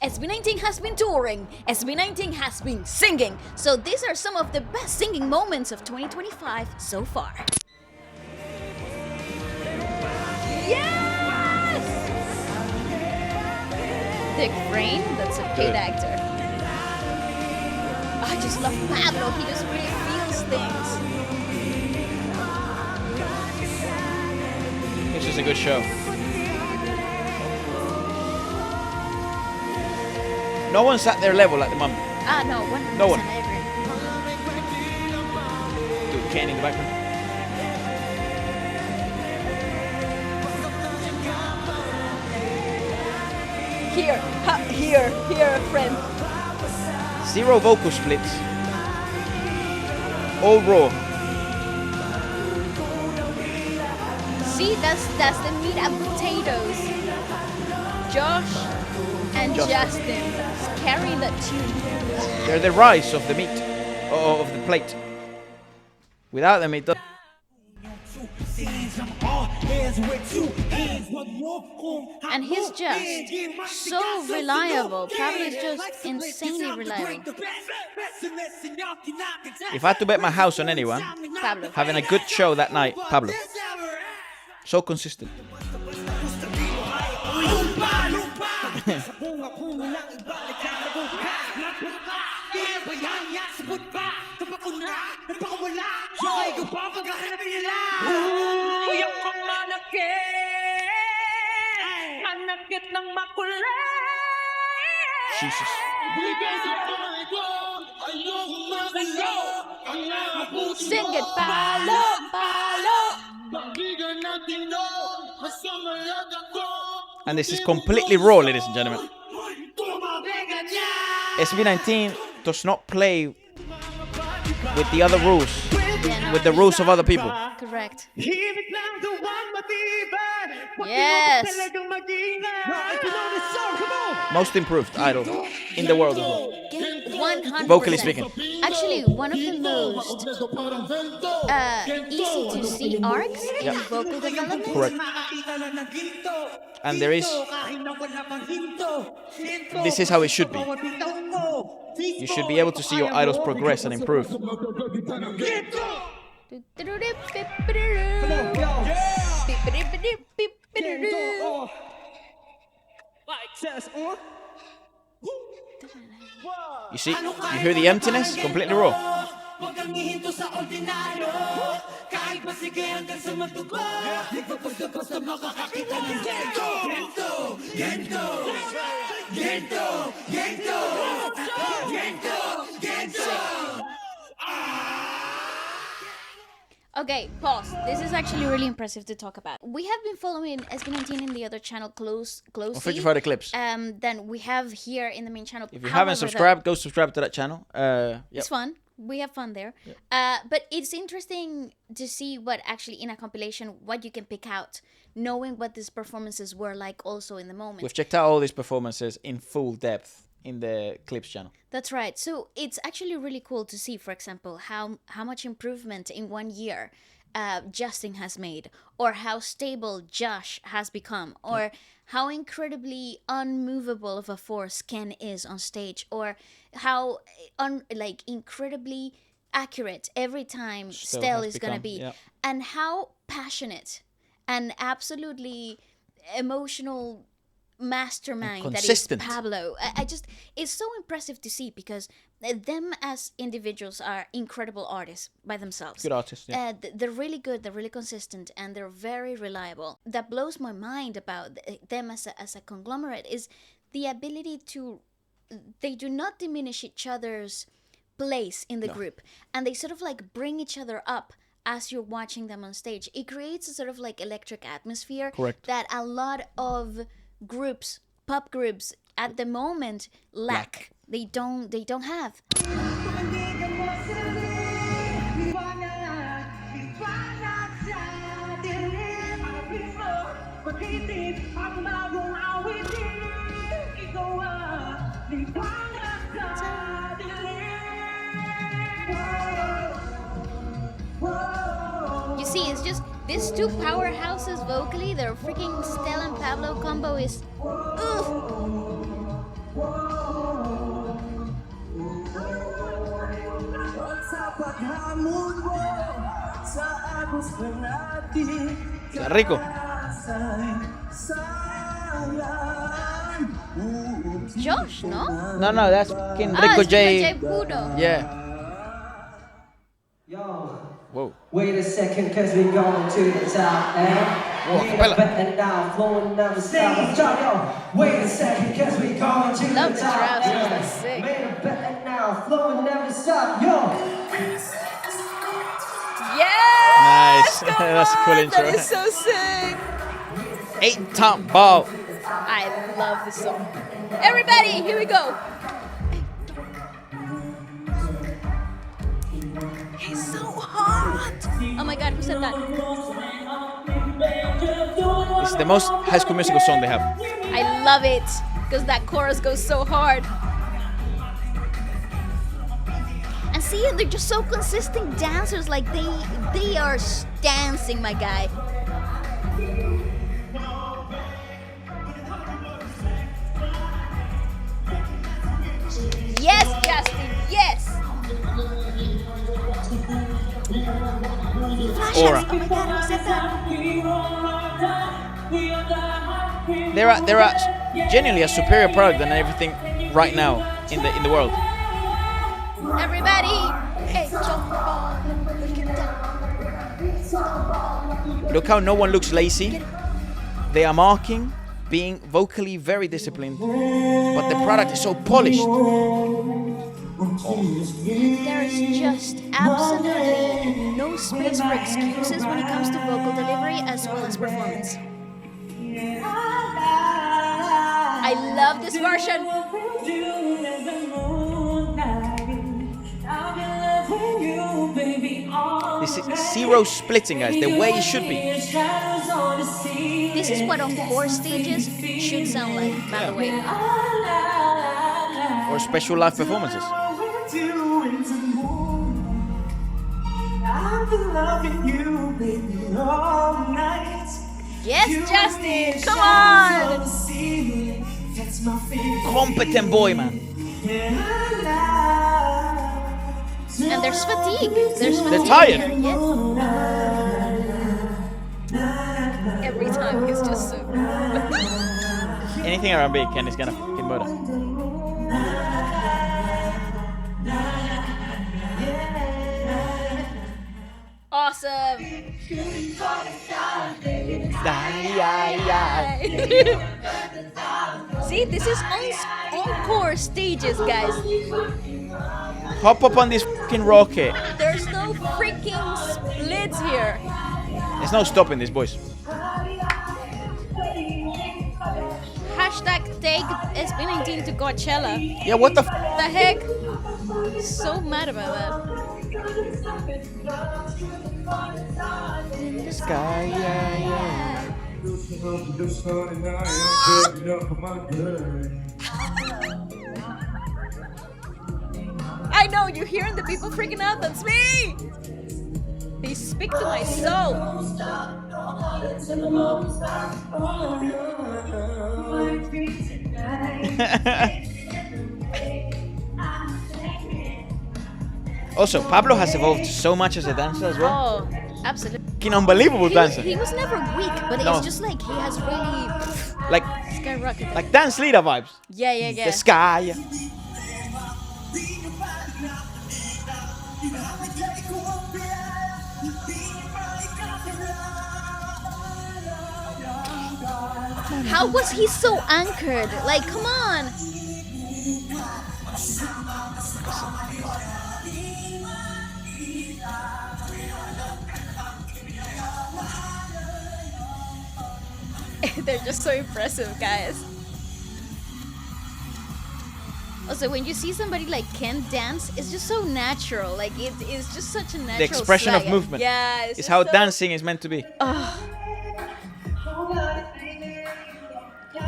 SB19 has been touring, SB19 has been singing, so these are some of the best singing moments of 2025 so far. Yes! Dick Brain, that's a paid actor. I just love Pablo, he just really feels things. It's just a good show. No one's at their level at the moment. No, 100% No one. I agree. Dude, Kane in the background. Here, friend. 0 vocal splits. All raw. See, that's the meat and potatoes. Josh and Justin carrying that tune. They're the rice of the meat, of the plate. Without them, it doesn't. And he's just so reliable. Pablo is just insanely reliable. If I had to bet my house on anyone, Pablo. having a good show that night, Pablo. So consistent. Jesus. Sing it, Pablo, Pablo. And this is completely raw, ladies and gentlemen. SB19 does not play with the other rules, with the rules of other people. Correct. Yes. Most improved idol in the world as well. 100%. Vocally speaking. Actually, one of the most easy to see arcs in vocal development. Correct. And there is... This is how it should be. You should be able to see your idols progress and improve. You see, you hear the emptiness? Completely raw. Okay, pause. This is actually really impressive to talk about. We have been following SB19 in the other channel closely. Freaky Friday clips. Then we have here in the main channel. If you haven't subscribed, go subscribe to that channel. It's fun. We have fun there. Yep. But it's interesting to see what actually in a compilation, what you can pick out, knowing what these performances were like also in the moment. We've checked out all these performances in full depth in the clips channel. That's right. So it's actually really cool to see, for example, how much improvement in 1 year Justin has made, or how stable Josh has become, or how incredibly unmovable of a force Ken is on stage, or how incredibly accurate every time Stell is going to be, and how passionate and absolutely emotional mastermind that is Pablo. It's so impressive to see, because them as individuals are incredible artists by themselves. Good artists, yeah. They're really good, they're really consistent, and they're very reliable. That blows my mind about them as a conglomerate is the ability to... They do not diminish each other's place in the group, and they sort of like bring each other up as you're watching them on stage. It creates a sort of like electric atmosphere. Correct. That a lot of groups, pop groups at the moment lack. They don't have. You see, it's just these two powerhouses vocally, their freaking Stell and Pablo combo is... Oof. Está rico. It's Josh, no? No, that's King Rico Rico J. J. Puro. Yeah. Yo, Whoa. wait a second, cause we going to the top, eh? Whoa, We acapella. better now, flowing never stop. Let's go, yo. Wait a second, cause we going to Love the the top, trousers, eh? that's sick. Made it better now, flowing never stop, yo. Yes! Nice. Come That's a cool on, intro. That is so sick. 8-top ball. I love this song. Everybody, here we go. He's so hot. Oh my god, who said that? It's the most High School Musical song they have. I love it because that chorus goes so hard. And see, they're just so consistent dancers. Like they are dancing, my guy. Yes, Justin. Yes. Flash Aura. hands. Oh my god, who said that? They're genuinely a superior product than everything right now in the world. Everybody, hey, jump on, get down. Look how no one looks lazy. They are marking, being vocally very disciplined, but the product is so polished. There is just absolutely no space for excuses when it comes to vocal delivery as well as performance. I love this version. This is zero splitting, guys, the way it should be. This is what encore stages should sound like, by the way. Or special live performances. Yes, Justin, come on! Competent boy, man. And there's fatigue. There's fatigue. They're tired. Yes. Every time he's just so. Anything R&B, Kenny's gonna fucking murder. Awesome. See, this is encore stages, guys. Hop up on this fucking rocket. There's no freaking splits here. There's no stopping this, boys. Hashtag take SB19 to Coachella. Yeah, what the f? The heck? So mad about that. In the sky, yeah. I know, you're hearing the people freaking out. That's me! They speak to my soul. Also, Pablo has evolved so much as a dancer as well. Oh, absolutely. Fucking unbelievable dancer. He was never weak, but No. it's just like he has really Like skyrocketed. like dance leader vibes. Yeah. The sky. How was he so anchored? Like, come on. They're just so impressive, guys. Also, when you see somebody like Ken dance, it's just so natural. Like, it's just such a natural The expression swag. of movement. Yeah, It's just how so- dancing is meant to be.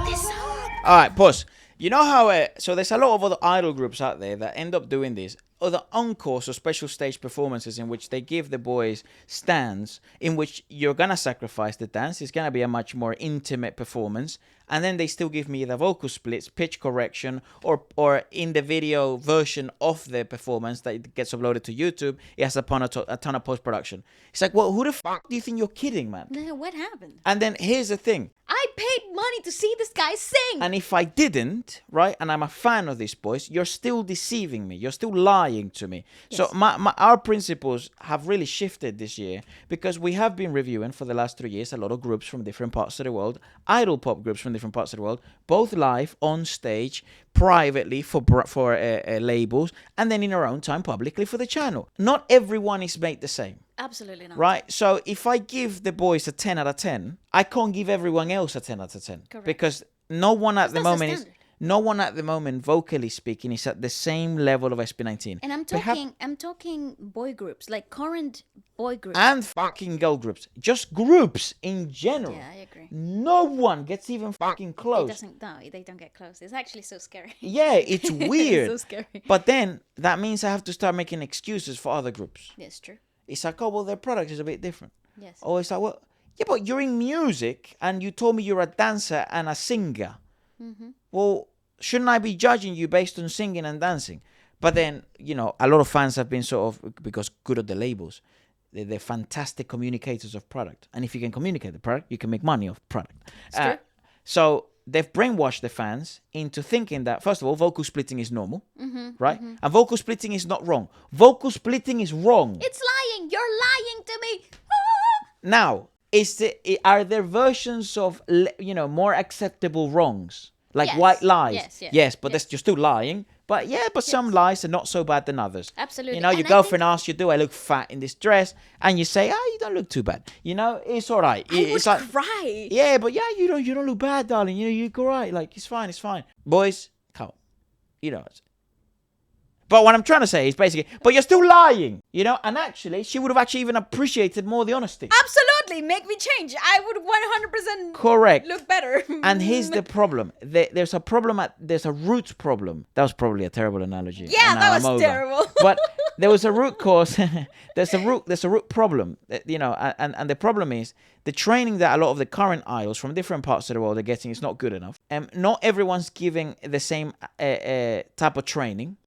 This song. All right, pause. You know how so there's a lot of other idol groups out there that end up doing this, other encores or special stage performances in which they give the boys stands in which you're gonna sacrifice the dance. It's gonna be a much more intimate performance, and then they still give me the vocal splits, pitch correction, or in the video version of the performance that gets uploaded to YouTube, it has a ton of post-production. It's like, well, who the fuck do you think you're kidding, man? What happened? And then here's the thing. I paid money to see this guy sing. And if I didn't, right, and I'm a fan of these boys, you're still deceiving me. You're still lying to me. Yes. So our principles have really shifted this year because we have been reviewing for the last 3 years a lot of groups from different parts of the world, idol pop groups from different parts of the world, both live, on stage, privately for labels, and then in our own time publicly for the channel. Not everyone is made the same. Absolutely not. Right? So if I give the boys a 10 out of 10, I can't give everyone else a 10 out of 10. Correct. Because no one at the moment, vocally speaking, is at the same level of SB19. And I'm talking boy groups, like current boy groups. And fucking girl groups. Just groups in general. Yeah, I agree. No one gets even fucking close. They don't get close. It's actually so scary. Yeah, it's weird. It's so scary. But then that means I have to start making excuses for other groups. Yes, true. It's like, oh, well, their product is a bit different. Yes. Or it's like, well, yeah, but you're in music and you told me you're a dancer and a singer. Mm-hmm. Well, shouldn't I be judging you based on singing and dancing? But then, a lot of fans have been sort of, because good at the labels, they're fantastic communicators of product. And if you can communicate the product, you can make money off product. It's true. So they've brainwashed the fans into thinking that, first of all, vocal splitting is normal, right? Mm-hmm. And vocal splitting is not wrong. Vocal splitting is wrong. It's lying. You're lying to me. Now, are there versions of, more acceptable wrongs? Like white lies? Yes, but you're still lying. But some lies are not so bad than others. Absolutely. Your girlfriend asks you, do I look fat in this dress? And you say, you don't look too bad. It's all right. It's like, cry. Yeah, but you don't look bad, darling. You look all right. Like, it's fine. Boys, come on. But what I'm trying to say is basically, but you're still lying, and actually, she would have actually even appreciated more the honesty. Absolutely. Make me change. I would 100% correct. Look better. And here's the problem. There's a root problem. That was probably a terrible analogy. Yeah, that was terrible. But there was a root cause. There's a root problem, and the problem is the training that a lot of the current idols from different parts of the world are getting is not good enough. Not everyone's giving the same type of training.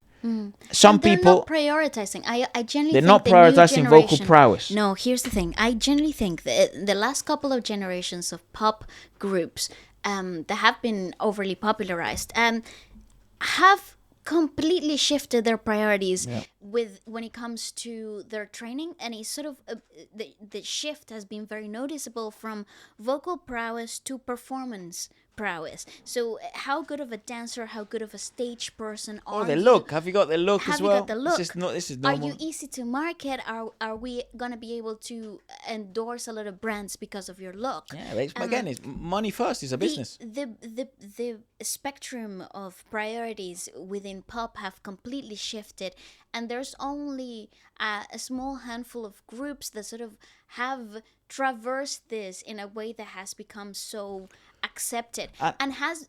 Some people not prioritizing. I genuinely they're think not prioritizing vocal prowess. No, here's the thing. I genuinely think that the last couple of generations of pop groups that have been overly popularized have completely shifted their priorities when it comes to their training, and it's sort of the shift has been very noticeable from vocal prowess to performance prowess. So how good of a dancer, how good of a stage person are the you? look. Have you got the look as well? Have you got the look? This is normal. Are you easy to market? Are we gonna be able to endorse a lot of brands because of your look? Yeah, again, it's money first. It's a business. The spectrum of priorities within pop have completely shifted, and there's only a small handful of groups that sort of have traversed this in a way that has become so accepted and has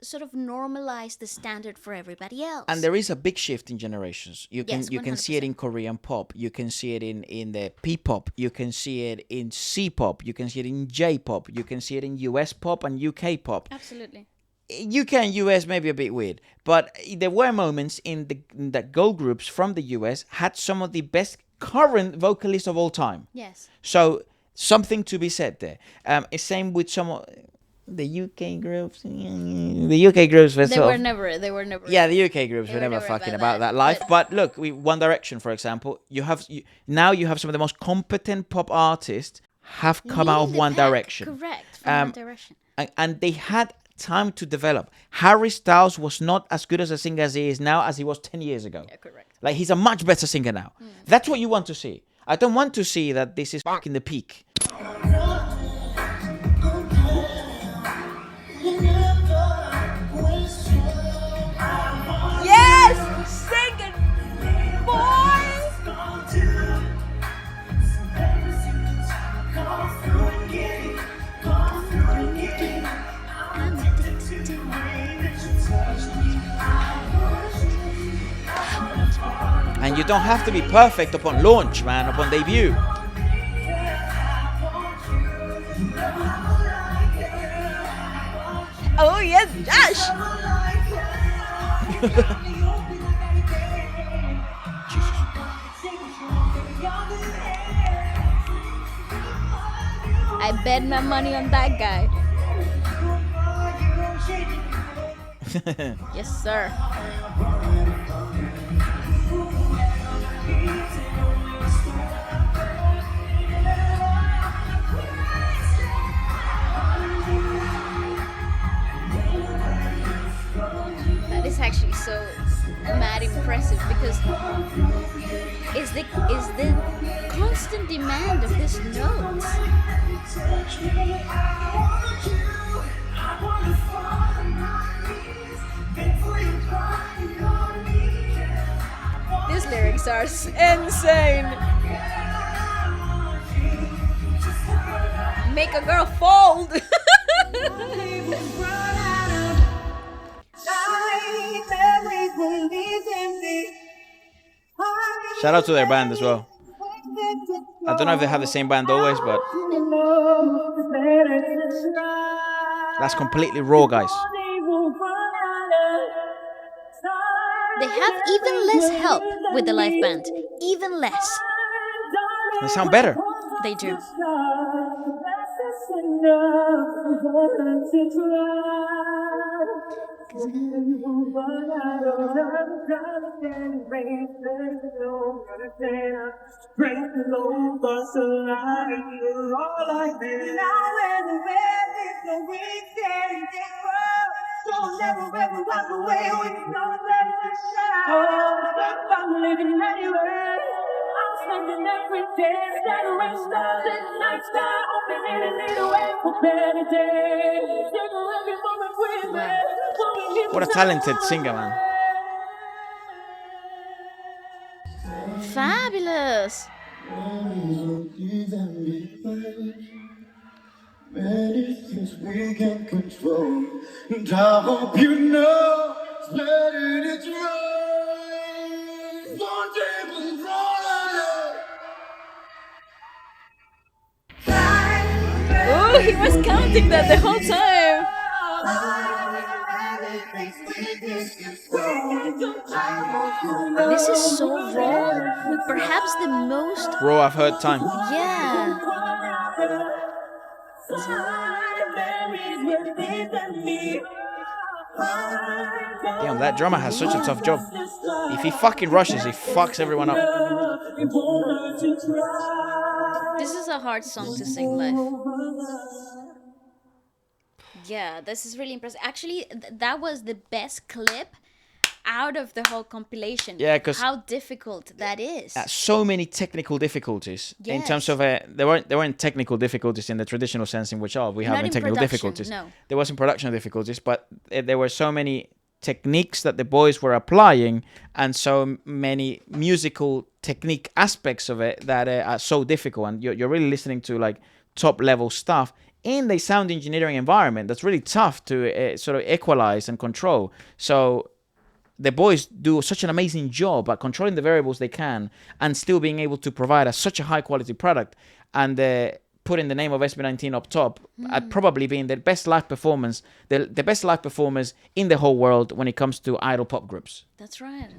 sort of normalized the standard for everybody else. And there is a big shift in generations. You can 100%. see it in Korean pop. You can see it in the P-pop. You can see it in C-pop. You can see it in J-pop. You can see it in US pop and UK pop. Absolutely. UK and US may be a bit weird, but there were moments in that girl groups from the US had some of the best current vocalists of all time. Yes. So something to be said there. Same with some of the UK groups. The UK groups were They were never. Yeah, the UK groups were never fucking about that life. But look, One Direction, for example, you have some of the most competent pop artists have come out of One Direction. Correct. From One Direction. And they had time to develop. Harry Styles was not as good as a singer as he is now as he was 10 years ago. Yeah, correct. Like, he's a much better singer now. That's what you want to see. I don't want to see that this is fucking the peak. Yes! Sing it, boys! And you don't have to be perfect upon launch, man, upon debut. And Josh. I bet my money on that guy. Yes, sir. That is actually so mad impressive because is the constant demand of this note. These lyrics are insane. Make a girl fold. Shout out to their band as well. I don't know if they have the same band always, but that's completely raw, guys. They have even less help with the live band. Even less. They sound better. They do. What a talented singer, man. Fabulous. Many things we can control, and I hope you know it's better to try. One day was Oh, he was counting that the whole time. This is so raw. Perhaps the most Raw I've heard time. Yeah. Damn, that drummer has such a tough job. If he fucking rushes, he fucks everyone up. This is a hard song to sing live. Yeah, this is really impressive. Actually, that was the best clip out of the whole compilation. Yeah, 'cause how difficult that is. So many technical difficulties in terms of there weren't technical difficulties in the traditional sense in which we have Not in technical production, difficulties. no. There wasn't production difficulties, but there were so many techniques that the boys were applying and so many musical technique aspects of it that are so difficult, and you're really listening to like top level stuff in the sound engineering environment that's really tough to sort of equalize and control. So the boys do such an amazing job at controlling the variables they can and still being able to provide such a high quality product, and putting the name of SB19 up top at probably being the best live performance, the best live performers in the whole world when it comes to idol pop groups. That's right.